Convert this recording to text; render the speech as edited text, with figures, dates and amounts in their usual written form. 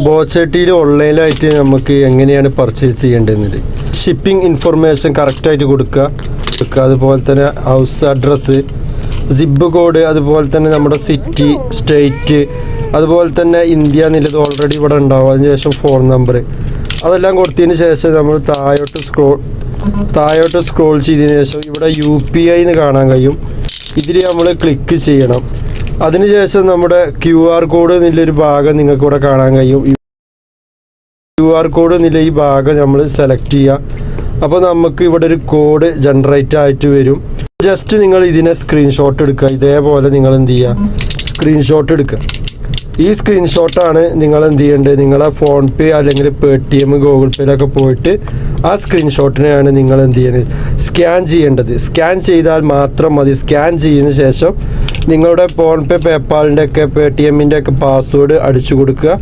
ബോച്ചട്ടിയിൽ ഓൺലൈനായിട്ട് നമുക്ക് എങ്ങനെയാണ് പർച്ചേസ് ചെയ്യേണ്ടത്, ഷിപ്പിംഗ് ഇൻഫർമേഷൻ കറക്റ്റായിട്ട് കൊടുക്കുക. അതുപോലെ തന്നെ ഹൗസ് അഡ്രസ്സ്, സിബ് കോഡ്, അതുപോലെ തന്നെ നമ്മുടെ സിറ്റി, സ്റ്റേറ്റ്, അതുപോലെ തന്നെ ഇന്ത്യ എന്നുള്ളത് ഓൾറെഡി ഇവിടെ ഉണ്ടാവും. അതിനുശേഷം ഫോൺ നമ്പർ, അതെല്ലാം കൊടുത്തതിന് ശേഷം നമ്മൾ താഴോട്ട് സ്ക്രോൾ ചെയ്തതിന് ശേഷം ഇവിടെ UPI എന്ന് കാണാൻ കഴിയും. ഇതിൽ നമ്മൾ ക്ലിക്ക് ചെയ്യണം. അതിനുശേഷം നമ്മുടെ QR കോഡ് എന്നുള്ളൊരു ഭാഗം നിങ്ങൾക്ക് ഇവിടെ കാണാൻ കഴിയും. QR കോഡ് എന്നുള്ള ഈ ഭാഗം നമ്മൾ സെലക്ട് ചെയ്യുക. അപ്പോൾ നമുക്ക് ഇവിടെ ഒരു കോഡ് ജനറേറ്റ് ആയിട്ട് വരും. ജസ്റ്റ് നിങ്ങൾ ഇതിനെ സ്ക്രീൻഷോട്ട് എടുക്കുക. ഇതേപോലെ നിങ്ങൾ എന്ത് ചെയ്യുക, സ്ക്രീൻഷോട്ട് എടുക്കുക. ഈ സ്ക്രീൻഷോട്ടാണ് നിങ്ങൾ എന്ത് ചെയ്യേണ്ടത്, നിങ്ങളെ ഫോൺ പേ അല്ലെങ്കിൽ Paytm, ഗൂഗിൾ പേയിലൊക്കെ പോയിട്ട് ആ സ്ക്രീൻഷോട്ടിനെയാണ് നിങ്ങൾ എന്ത് ചെയ്യുന്നത്, സ്കാൻ ചെയ്യേണ്ടത്. സ്കാൻ ചെയ്താൽ മാത്രം മതി. സ്കാൻ ചെയ്തതിന് ശേഷം നിങ്ങളുടെ ഫോൺ പേ, പേപ്പാലിൻ്റെ ഒക്കെ Paytm ഒക്കെ പാസ്വേഡ് അടിച്ചു കൊടുക്കുക.